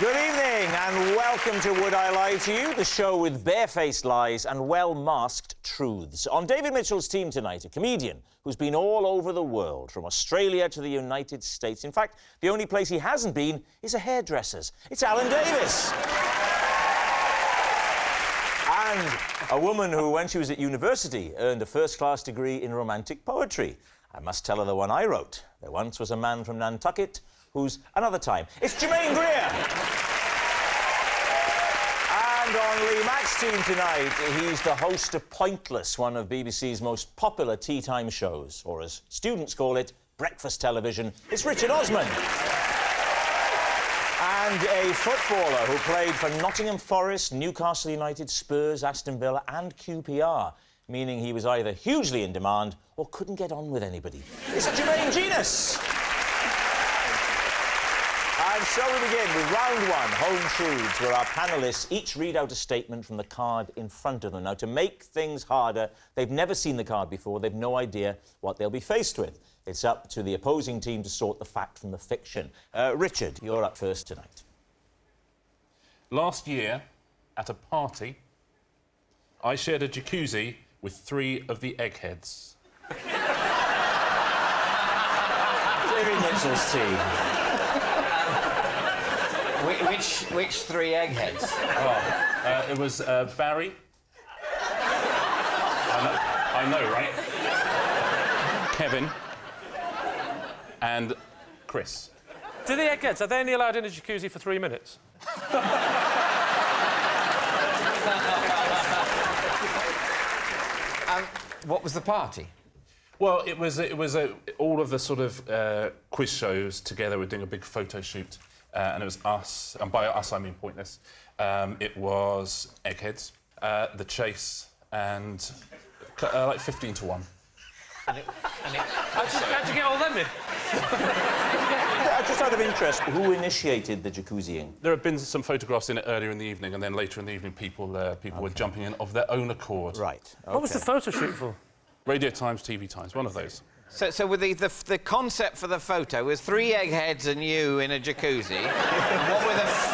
Good evening and welcome to Would I Lie to You, the show with barefaced lies and well-masked truths. On David Mitchell's team tonight, a comedian who's been all over the world, from Australia to the United States. In fact, the only place he hasn't been is a hairdresser's. It's Alan Davies. And a woman who, when she was at university, earned a first-class degree in romantic poetry. I must tell her the one I wrote. There once was a man from Nantucket who's another time. It's Germaine Greer. And on Lee Mack's team tonight, he's the host of Pointless, one of BBC's most popular tea time shows, or as students call it, breakfast television. It's Richard Osman. And a footballer who played for Nottingham Forest, Newcastle United, Spurs, Aston Villa and QPR, meaning he was either hugely in demand or couldn't get on with anybody. It's Jermaine Jenas. And so we begin with round one, Home Truths, where our panellists each read out a statement from the card in front of them. Now, to make things harder, they've never seen the card before, they've no idea what they'll be faced with. It's up to the opposing team to sort the fact from the fiction. Richard, you're up first tonight. Last year, at a party, I shared a jacuzzi with 3 of the eggheads. David Mitchell's team. Which 3 eggheads? Oh, it was Barry. I know, right? Kevin. And Chris. Do the eggheads, are they only allowed in a jacuzzi for 3 minutes? What was the party? Well, it was all of the sort of quiz shows together. We're doing a big photo shoot, and it was us, and by us I mean Pointless. It was Eggheads, The Chase, and like 15 to 1. How'd you get all them in? Just out of interest, who initiated the jacuzziing? There have been some photographs in it earlier in the evening, and then later in the evening, people were jumping in of their own accord. Right. Okay. What was the photo shoot for? Radio Times, TV Times, one of those. So with the concept for the photo was 3 eggheads and you in a jacuzzi.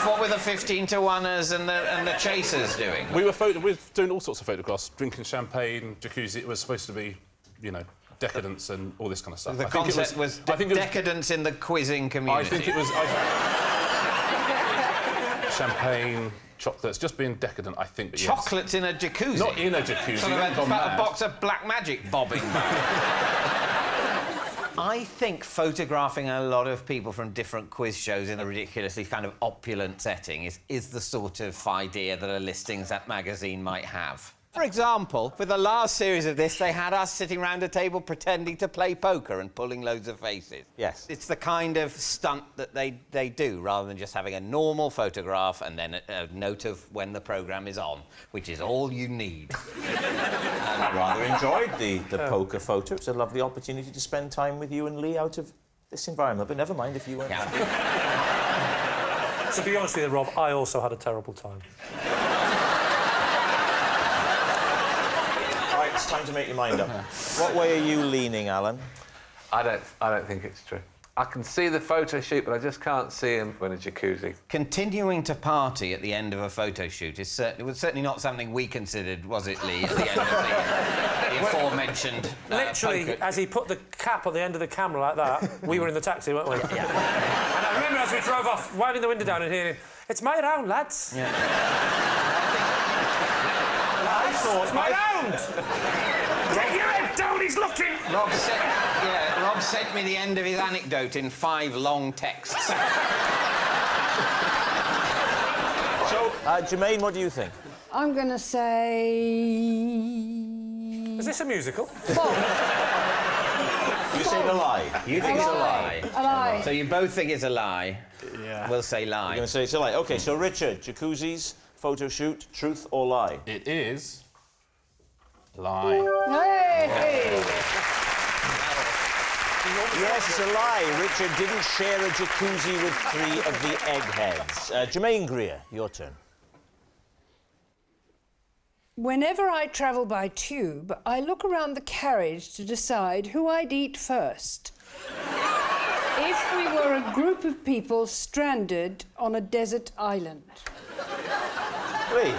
what were the 15 to 1ers and the chasers doing? We were doing all sorts of photographs, drinking champagne, jacuzzi. It was supposed to be, you know, decadence and all this kind of stuff. The concept was decadence in the quizzing community. I think it was champagne, chocolates, just being decadent, I think. But chocolates in a jacuzzi? Not in a jacuzzi. Sort of a box of black magic bobbing back. I think photographing a lot of people from different quiz shows in a ridiculously kind of opulent setting is the sort of idea that a listings at magazine might have. For example, for the last series of this, they had us sitting round a table pretending to play poker and pulling loads of faces. Yes. It's the kind of stunt that they do, rather than just having a normal photograph and then a note of when the programme is on, which is all you need. I rather enjoyed the poker photo. It's a lovely opportunity to spend time with you and Lee out of this environment, but never mind if you weren't. To be honest with you, Rob, I also had a terrible time. It's time to make your mind up. What way are you leaning, Alan? I don't think it's true. I can see the photo shoot, but I just can't see him in a jacuzzi. Continuing to party at the end of a photo shoot was certainly not something we considered, was it, Lee, at the end of the aforementioned Literally, poker. as he put the cap on the end of the camera like that, we were in the taxi, weren't we? Yeah. And I remember as we drove off, winding the window down and hearing, "It's my round, lads." Yeah. It's my round! Take your head down, he's looking! Rob sent me the end of his anecdote in 5 long texts. So, Jermaine, what do you think? I'm going to say... Is this a musical? You say the lie. You think it's a lie. A lie. So you both think it's a lie? Yeah. We'll say lie. You're going to say it's a lie. OK, so Richard, jacuzzis, photo shoot, truth or lie? It is lie. Hey! Yes, it's a lie. Richard didn't share a jacuzzi with 3 of the eggheads. Germaine Greer, your turn. Whenever I travel by tube, I look around the carriage to decide who I'd eat first. If we were a group of people stranded on a desert island. Lee?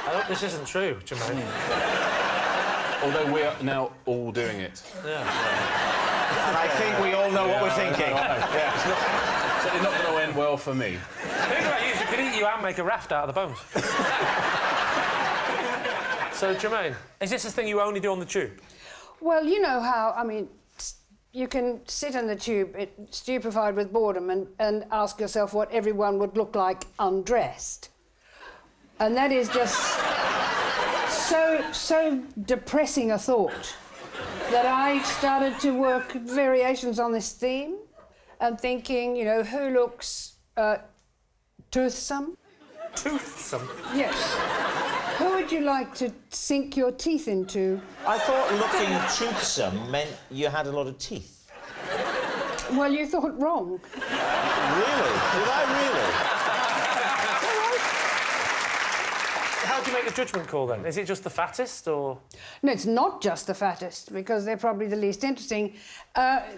I hope this isn't true, Jermaine. Although we're now all doing it. And I think we all know what we're thinking. It's certainly not going to end well for me. Think about you could eat you and make a raft out of the bones. So, Jermaine, is this a thing you only do on the tube? Well, you know how, I mean, you can sit in the tube, stupefied with boredom, and ask yourself what everyone would look like undressed. And that is just so depressing a thought that I started to work variations on this theme and thinking, you know, who looks toothsome? Toothsome? Yes. Who would you like to sink your teeth into? I thought looking toothsome meant you had a lot of teeth. Well, you thought wrong. Really? Did I really? How do you make the judgment call, then? Is it just the fattest, or...? No, it's not just the fattest, because they're probably the least interesting.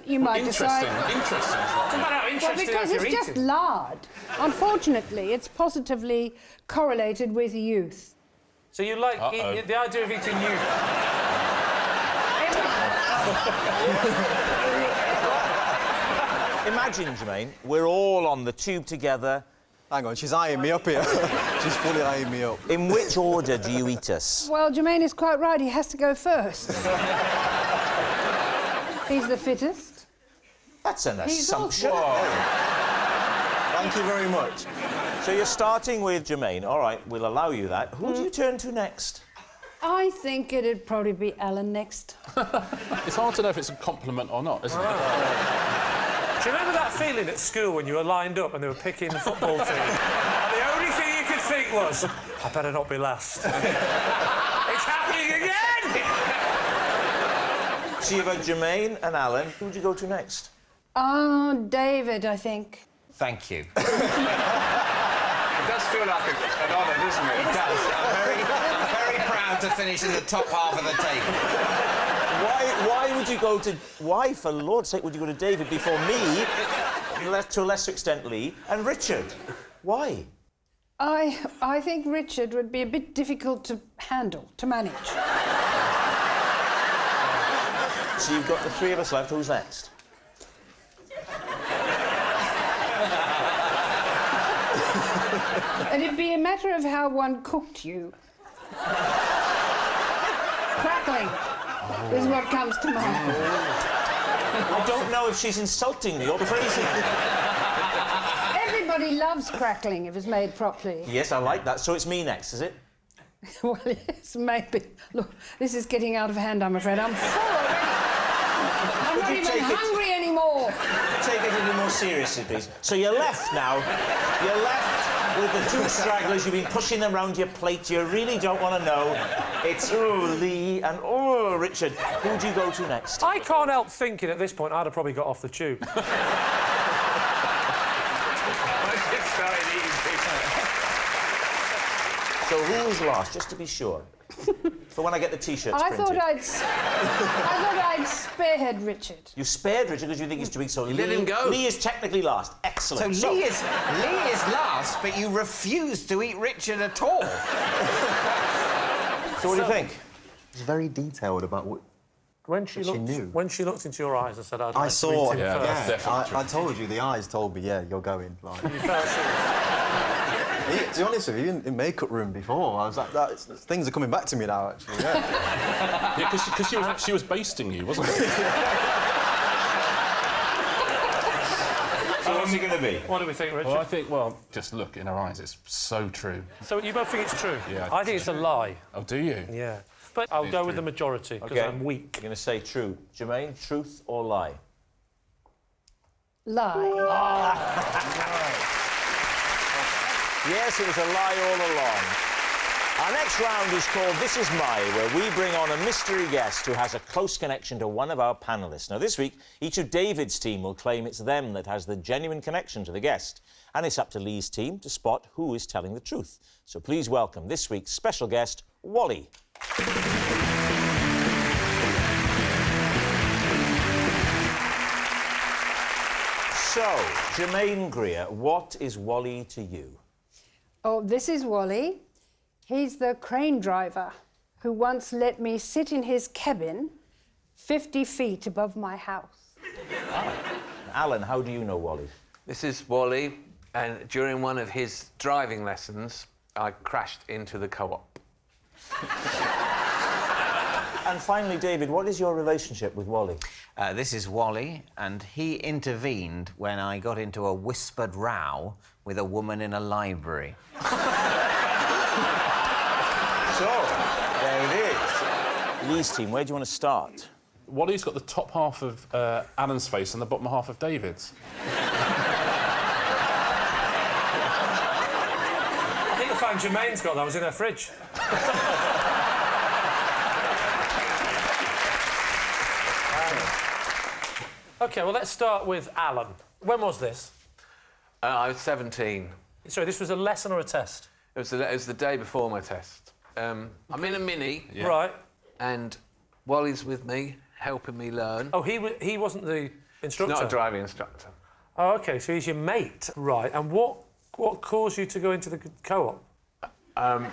You might decide... Interesting. Doesn't matter how Well, interesting because you're it's just eating. lard. Unfortunately, it's positively correlated with youth. So you like the idea of eating you? Imagine, Jermaine, we're all on the tube together. Hang on, she's eyeing me up here. She's fully eyeing me up. In which order do you eat us? Well, Jermaine is quite right. He has to go first. He's the fittest. That's an He's assumption. Thank you very much. So you're starting with Jermaine. All right, we'll allow you that. Who do you turn to next? I think it'd probably be Alan next. It's hard to know if it's a compliment or not, isn't it? Do you remember that feeling at school when you were lined up and they were picking the football team? And the only thing you could think was, I better not be last. It's happening again! So you've had Jermaine and Alan. Who would you go to next? Oh, David, I think. Thank you. It does feel like an honour, doesn't it? It does. I'm very proud to finish in the top half of the table. Why would you go to... Why, for Lord's sake, would you go to David before me, to a lesser extent Lee, and Richard? Why? I think Richard would be a bit difficult to handle, to manage. So you've got the three of us left. Who's next? And it'd be a matter of how one cooked you. Crackling is what comes to mind. I don't know if she's insulting me or praising me. Everybody loves crackling if it's made properly. Yes, I like that. So it's me next, is it? Well, yes, maybe. Look, this is getting out of hand, I'm afraid. I'm full already. I'm not even hungry anymore. Take it a little more seriously, please. So you're left now. You're left with the two stragglers. You've been pushing them round your plate. You really don't want to know. It's, oh, Lee and, oh, Richard. Who do you go to next? I can't help thinking at this point I'd have probably got off the tube. So who was last, just to be sure? For when I get the T-shirts I printed. thought I'd spared Richard. You spared Richard because you think he's too weak, so let him go. Lee is technically last. Excellent. So Lee is last, but you refuse to eat Richard at all. So what do you think? She's very detailed about what... When she looked into your eyes and said, I'd like I saw to it. eat him Yeah, first. that's definitely true. I told you, the eyes told me, yeah, you're going. Like... You felt sure. To be honest with you, in makeup room before, I was like, things are coming back to me now, actually, yeah. Yeah, because she was basting you, wasn't she? So what's it going to be? What do we think, Richard? Well, I think, just look in her eyes, it's so true. So you both think it's true? Yeah, I think it's a lie. Oh, do you? Yeah. But I'll go with true. the majority, because Okay. I'm weak. You're going to say true. Jermaine, truth or lie? Lie. Yes, it was a lie all along. Our next round is called This Is My, where we bring on a mystery guest who has a close connection to one of our panellists. Now, this week, each of David's team will claim it's them that has the genuine connection to the guest. And it's up to Lee's team to spot who is telling the truth. So please welcome this week's special guest, Wally. So, Germaine Greer, what is Wally to you? Oh, this is Wally. He's the crane driver who once let me sit in his cabin 50 feet above my house. Alan, how do you know Wally? This is Wally, and during one of his driving lessons, I crashed into the co-op. And finally, David, what is your relationship with Wally? This is Wally, and he intervened when I got into a whispered row with a woman in a library. So, there it is. Lee's team, where do you want to start? Wally's got the top half of Alan's face and the bottom half of David's. I think the phone Jermaine's got that was in her fridge. OK, well, let's start with Alan. When was this? I was 17. Sorry, this was a lesson or a test? It was the day before my test. I'm in a Mini, Yeah. Right. and Wally's with me, helping me learn. Oh, he wasn't the instructor? Not a driving instructor. Oh, OK, so he's your mate. Right, and what caused you to go into the co-op? I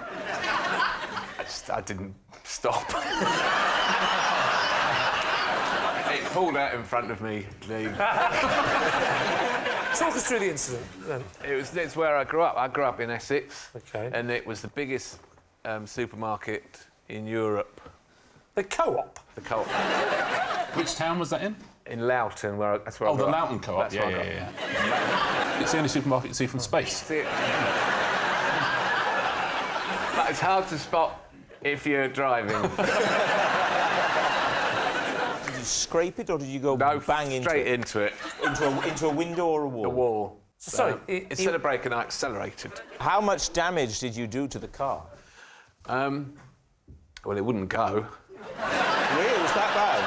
didn't stop. It pulled out in front of me. Talk us through the incident, then. It's where I grew up. I grew up in Essex. OK. And it was the biggest supermarket in Europe. The co-op? The co-op. Which town was that in? In Loughton, that's where I Oh, grew the up. Loughton Co-op. That's where I grew up. Yeah. It's the only supermarket you see from space. See it? But it's hard to spot if you're driving. Did you scrape it or did you go No, bang straight into it? into it. Into a window or a wall? The wall. Sorry, Instead of braking, I accelerated. How much damage did you do to the car? Well, it wouldn't go. Really? It was that bad?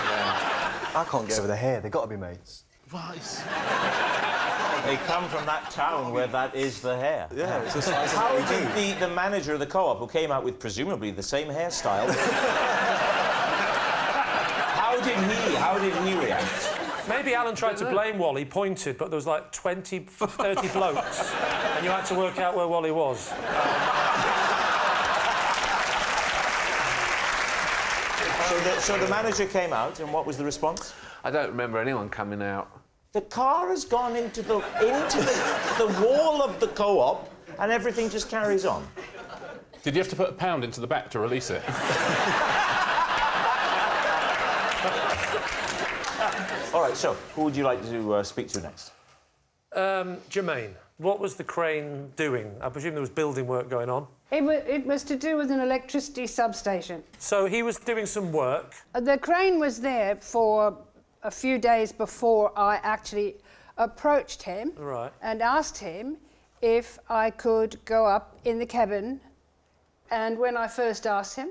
I can't get over the hair. They've got to be mates. Right. They come from that town where that is the hair. Yeah, it's just like How did the manager of the co-op, who came out with presumably the same hairstyle, how did he react? Maybe Alan tried to blame Wally, pointed, but there was like 20, 30 blokes, and you had to work out where Wally was. So the manager came out, and what was the response? I don't remember anyone coming out. The car has gone into the wall of the co-op, and everything just carries on. Did you have to put £1 into the back to release it? All right, so who would you like to speak to next? Jermaine, what was the crane doing? I presume there was building work going on. It was to do with an electricity substation. So he was doing some work. The crane was there for a few days before I actually approached him Right. and asked him if I could go up in the cabin. And when I first asked him,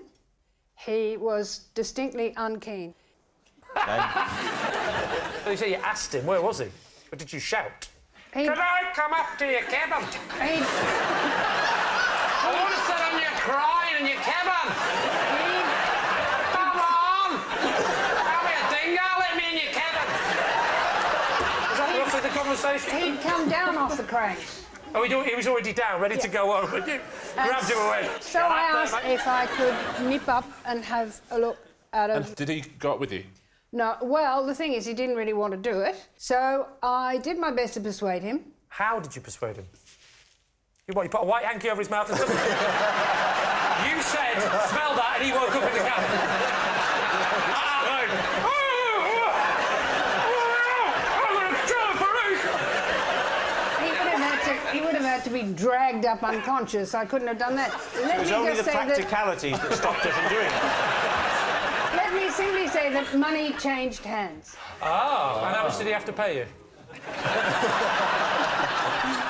he was distinctly unkeen. So you say you asked him, where was he? Or did you shout? He- Can I come up to your cabin? He- I want to sit on your crying in your cabin! Come on! Come here, dingo, let me in your cabin! Was that roughly the conversation? He'd come down off the crane. Oh, he was already down, ready to go home, and you grabbed him away. So I asked if I could nip up and have a look at him. And did he go up with you? No, well, the thing is, he didn't really want to do it. So I did my best to persuade him. How did you persuade him? You put a white hanky over his mouth and something? You said, smell that, and he woke up in the cabin. He would have had to be dragged up unconscious. I couldn't have done that. It was only the practicalities that stopped her from doing it. Let me simply say that money changed hands. Oh, and how much did he have to pay you?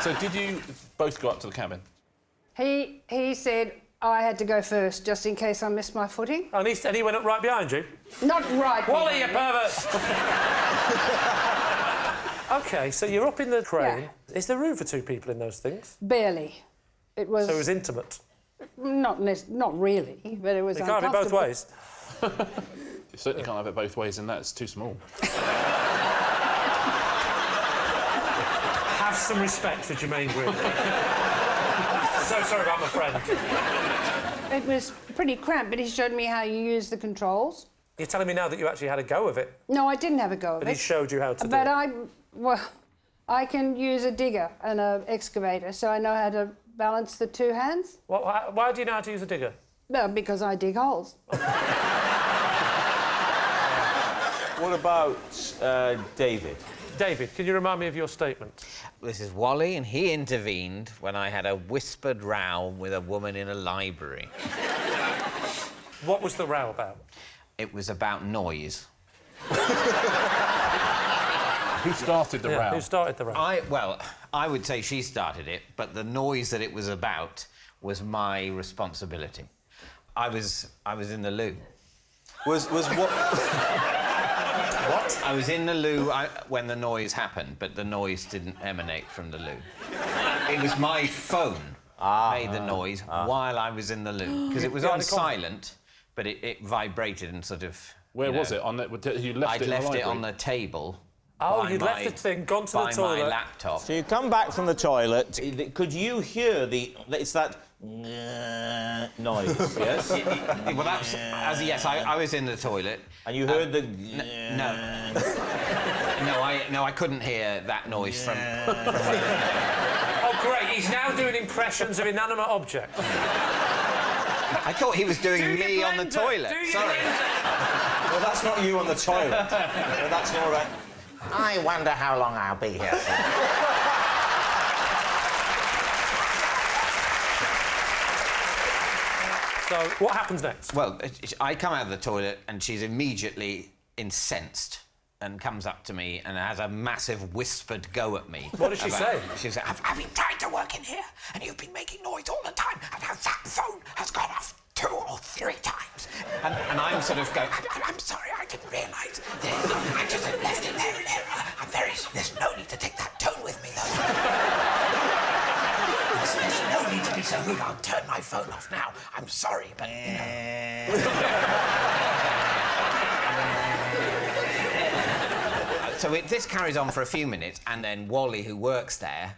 So did you both go up to the cabin? He said I had to go first, just in case I missed my footing. And he went up right behind you? Not right. Wally, you pervert! OK, so you're up in the crane. Yeah. Is there room for two people in those things? Barely. It was. So it was intimate? Not really, but it was You can't have it both uncomfortable. ways. You certainly can't have it both ways, and that's too small. some respect for Germaine Greer. So sorry about my friend. It was pretty cramped, but he showed me how you use the controls. You're telling me now that you actually had a go of it? No, I didn't have a go of But it. he showed you how to do But it? I can use a digger and an excavator, so I know how to balance the two hands. Why do you know how to use a digger? Well, because I dig holes. What about David? David, can you remind me of your statement? This is Wally, and he intervened when I had a whispered row with a woman in a library. What was the row about? It was about noise. Who started the row? Who started the row? I would say she started it, but the noise that it was about was my responsibility. I was in the loo. Was what? What? I was in the loo when the noise happened, but the noise didn't emanate from the loo. It was my phone made the noise while I was in the loo, because it was on silent, but it vibrated and sort of... Where was it? On the, you left I'd it in the left it library? on the table. Oh, you'd left the thing, gone to the by toilet. my laptop. So you come back from the toilet. Could you hear it's that noise? Yes. Well, that's yes. I was in the toilet. And you heard the No, I couldn't hear that noise from Oh, great, he's now doing impressions of inanimate objects. I thought he was doing me on the toilet. Sorry. Well, that's not you on the toilet. No, that's more about... I wonder how long I'll be here for. So, what happens next? Well, I come out of the toilet and she's immediately incensed and comes up to me and has a massive whispered go at me. What does she say? She said, I've been trying to work in here and you've been making noise all the time and that phone has gone off 2 or 3 times. And I'm sort of going, I'm sorry, I didn't realise. I just left it there. There's no need to take that tone with me, though. There's no need to be so rude. I'll turn my phone off now. I'm sorry, but, you know... So this carries on for a few minutes, and then Wally, who works there,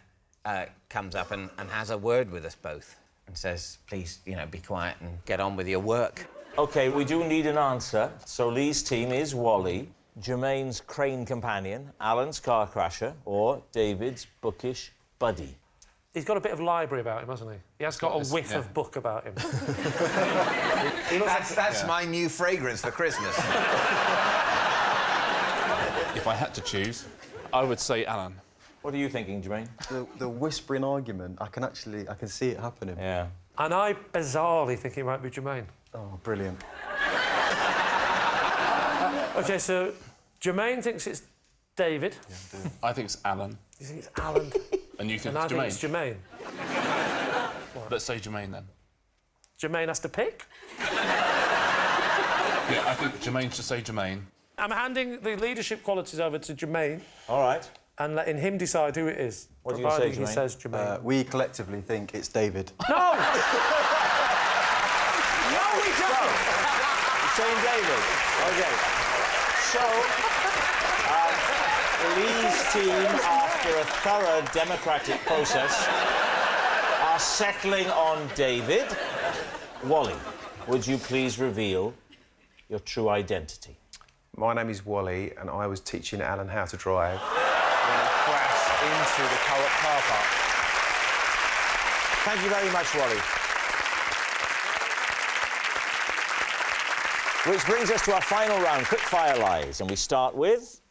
comes up and has a word with us both and says, please, you know, be quiet and get on with your work. OK, we do need an answer. So Lee's team is Wally, Jermaine's crane companion, Alan's car crasher, or David's bookish buddy. He's got a bit of library about him, hasn't he? He has got a whiff of book about him. That's my new fragrance for Christmas. If I had to choose, I would say Alan. What are you thinking, Jermaine? The whispering argument, I can see it happening. Yeah. And I bizarrely think it might be Germaine. Oh, brilliant. OK, so Germaine thinks it's David. Yeah, I think it's Alan. You think it's Alan? And you think And I it's think Germaine? it's Germaine. Let's say Germaine, then. Germaine has to pick? Yeah, I think Germaine should say Germaine. I'm handing the leadership qualities over to Germaine All right. and letting him decide who it is. What do you say, He Germaine? says Germaine. We collectively think it's David. No! No, we don't! You're saying David? OK. So, Lee's team, after a thorough democratic process, are settling on David. Wally, would you please reveal your true identity? My name is Wally, and I was teaching Alan how to drive when he crashed into the co-op car park. Thank you very much, Wally. Which brings us to our final round, quick fire lies, and we start with...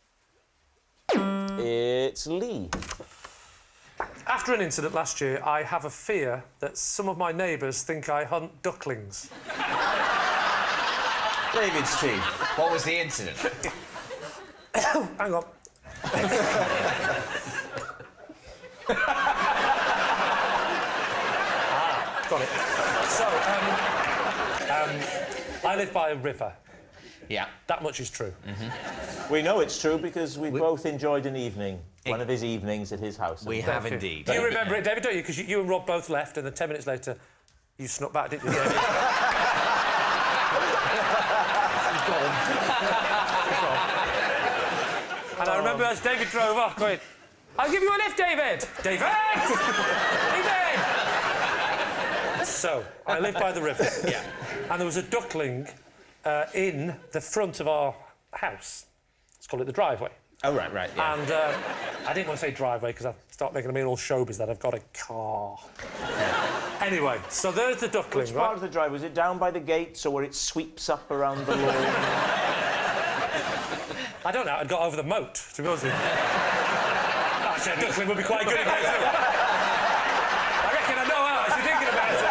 It's Lee. After an incident last year, I have a fear that some of my neighbours think I hunt ducklings. David's team. What was the incident? Hang on. Got it. So, I live by a river. Yeah. That much is true. We know it's true because we both enjoyed an evening, one of his evenings at his house. We have indeed. Do you remember it, David, don't you? Because you and Rob both left, and then 10 minutes later, you snuck back, didn't you? And I remember as David drove off going, I'll give you a lift, David! David! David! So, I live by the river. Yeah. And there was a duckling in the front of our house. Let's call it the driveway. Oh, right, yeah. And I didn't want to say driveway because I start making a mean all showbiz that I've got a car. Anyway, so there's the duckling, Which right? part of the drive? Was it down by the gate, so where it sweeps up around the lawn? I don't know, I'd got over the moat, to be honest with you. Actually, a duckling would be quite good at that, too. I reckon I know how, as you're thinking about it.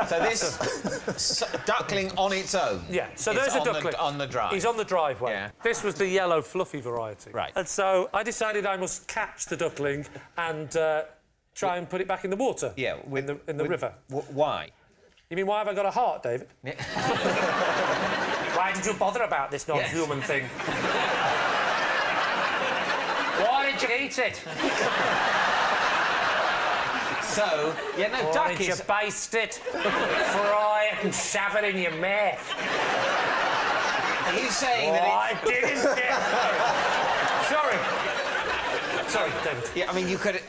So this duckling on its own. Yeah, so is there's a on duckling. on the drive. He's on the driveway. Yeah. This was the yellow fluffy variety. Right. And so I decided I must catch the duckling and try and put it back in the water. Yeah, in the river. Why? You mean, why have I got a heart, David? Yeah. Why did you bother about this non-human thing? Why did you eat it? So, yeah, no, Why duck did you is... baste it, fry it and shove it in your mouth? Are you saying Oh, that I didn't get... Sorry, David. Yeah, I mean, you could...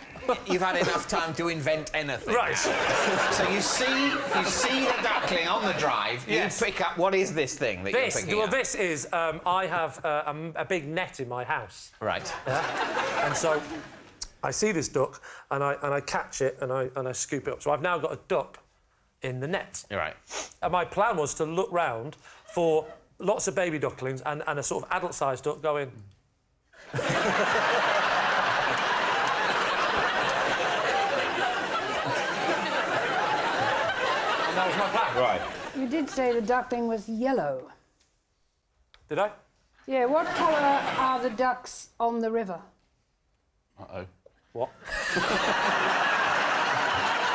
You've had enough time to invent anything. Right. Now. So you see the duckling on the drive. Yes. You pick up. What is this thing that you're picking up? This is. I have a big net in my house. Right. Yeah? And so I see this duck and I catch it and I scoop it up. So I've now got a duck in the net. Right. And my plan was to look round for lots of baby ducklings and a sort of adult-sized duck going. That was my plan. Right. You did say the duckling was yellow. Did I? Yeah, what colour are the ducks on the river? Uh-oh. What?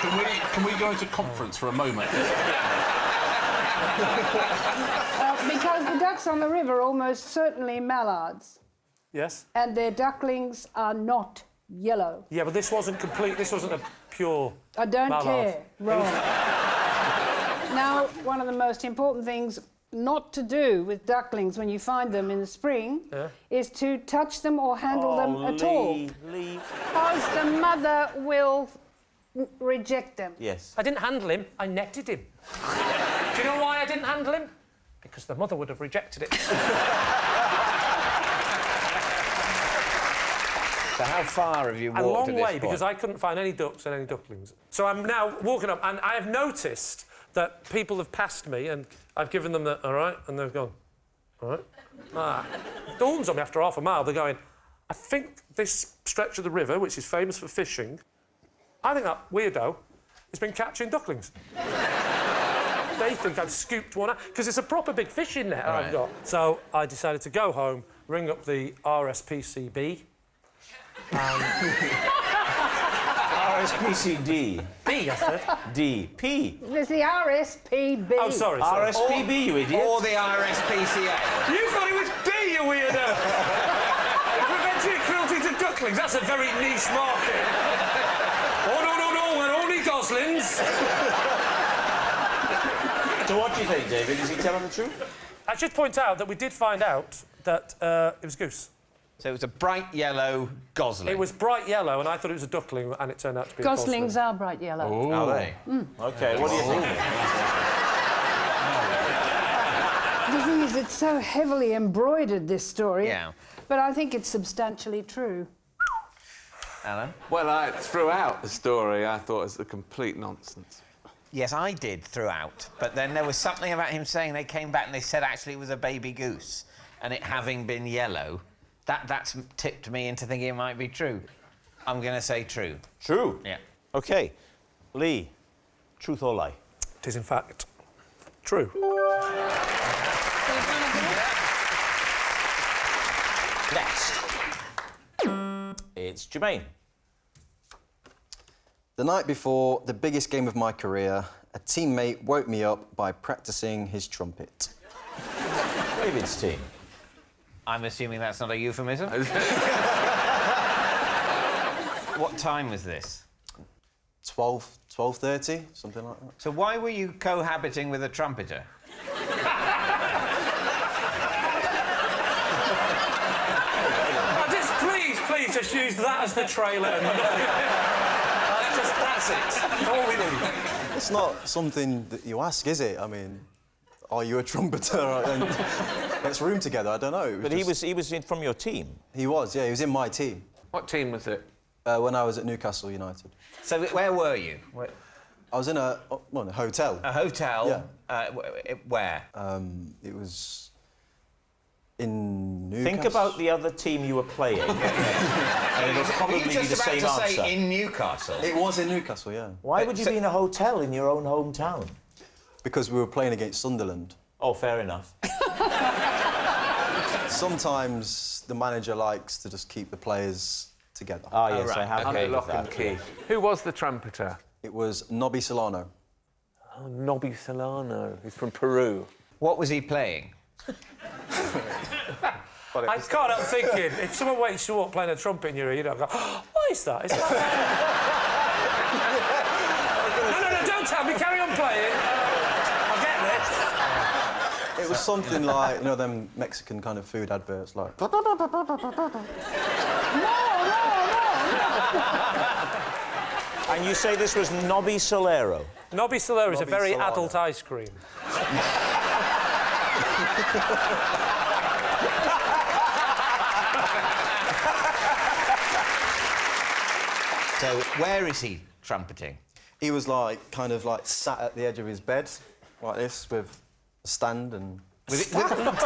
Can we go into conference for a moment? Because the ducks on the river are almost certainly mallards, Yes? and their ducklings are not yellow. Yeah, but this wasn't complete. This wasn't a pure. I don't mallard. care. Right. Now, one of the most important things not to do with ducklings when you find them in the spring is to touch them or handle them at all. Leave. Because the mother will reject them. Yes. I didn't handle him, I netted him. Do you know why I didn't handle him? Because the mother would have rejected it. So how far have you walked A long to this way, point? because I couldn't find any ducks and any ducklings. So I'm now walking up, and I have noticed that people have passed me, and I've given them the, all right, and they've gone, all right. It dawns on me after half a mile, they're going, I think this stretch of the river, which is famous for fishing, I think that weirdo has been catching ducklings. They think I've scooped one out, because it's a proper big fishing net I've got. So I decided to go home, ring up the RSPCB, RSPCD. B, I said. D. P. There's the RSPB. Oh, sorry. RSPB, you idiot. Or the RSPCA. You thought it was B, you weirdo! Preventing cruelty to ducklings, that's a very niche market. Oh, no, we're only goslings. So what do you think, David? Is he telling the truth? I should point out that we did find out that it was goose. So it was a bright yellow gosling. It was bright yellow, and I thought it was a duckling, and it turned out to be Goslings a are bright yellow. Are they? OK, what do you think? The thing is, it's so heavily embroidered, this story. Yeah. But I think it's substantially true. Alan? Well, throughout the story, I thought it was a complete nonsense. Yes, I did throughout. But then there was something about him saying they came back and they said actually it was a baby goose, and it having been yellow, that's tipped me into thinking it might be true. I'm going to say true. True? Yeah. OK. Lee, truth or lie? It is, in fact, true. Next. It's Jermaine. The night before the biggest game of my career, a teammate woke me up by practicing his trumpet. David's team. I'm assuming that's not a euphemism. What time was this? 12:30, something like that. So why were you cohabiting with a trumpeter? He's just used that as the trailer and nothing. That's it. That's all we need. It's not something that you ask, is it? I mean, are you a trumpeter? And let's room together. I don't know. But he was from your team. He was, yeah. He was in my team What team was it? when I was at Newcastle United. So where were you? I was in a hotel. A hotel? Yeah. Where? It was in Newcastle. Think about the other team you were playing. And it'll probably Were you be just the about same to answer. say in Newcastle? It was in Newcastle, yeah. Why would you be in a hotel in your own hometown? Because we were playing against Sunderland. Oh, fair enough. Sometimes the manager likes to just keep the players together. Ah, yes, right. I have Under heard of lock that. and key. Who was the trumpeter? It was Nobby Solano. Oh, Nobby Solano. He's from Peru. What was he playing? I can't help thinking, if someone wakes you up playing a trumpet in your ear, you don't go, oh, what is that? Is that... no, don't tell me, carry on playing. I'll get this. It was something like, you know, them Mexican kind of food adverts, like... And you say this was Nobby Solero? Nobby Solero is a Nobby very Solano. adult ice cream. So where is he trumpeting? He was like, kind of like sat at the edge of his bed, like this, with a stand and... He'd set Can up I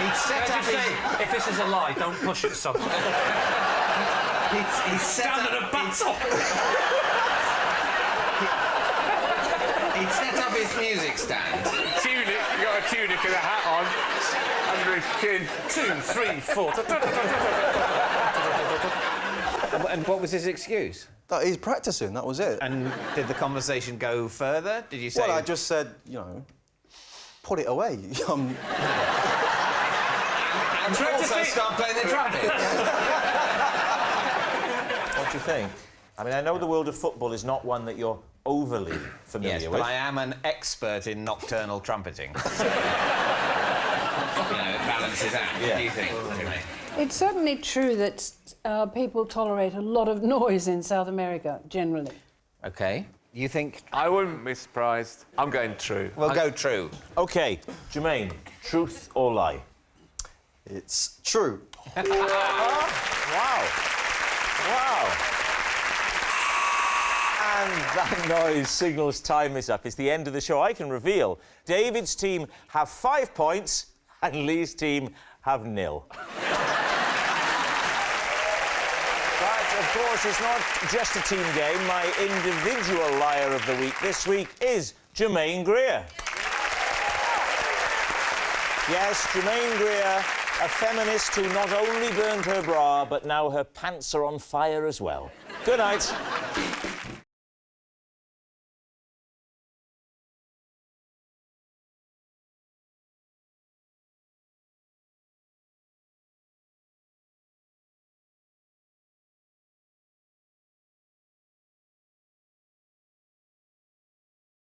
just his... say, if this is a lie, don't push it, son. He'd set Stand up... at a battle. He'd set up his music stand. Tunic. You got a tunic and a hat on. Under his chin. 2, 3, 4. And what was his excuse? That he's practising, that was it. And did the conversation go further? Did you say... Well, I just said, you know, put it away. And also start playing the trumpet. What do you think? I mean, I know the world of football is not one that you're overly familiar Yes, with. but I am an expert in nocturnal trumpeting. You know, it balances out. What do you think, Jermaine? It's certainly true that people tolerate a lot of noise in South America, generally. OK. You think... I wouldn't be surprised. I'm going true. We'll go true. OK, Jermaine, truth or lie? It's true. Wow. And that noise signals time is up. It's the end of the show. I can reveal David's team have 5 points and Lee's team have 0. But, of course, it's not just a team game. My individual liar of the week this week is Germaine Greer. Yes, Germaine Greer, a feminist who not only burned her bra, but now her pants are on fire as well. Good night.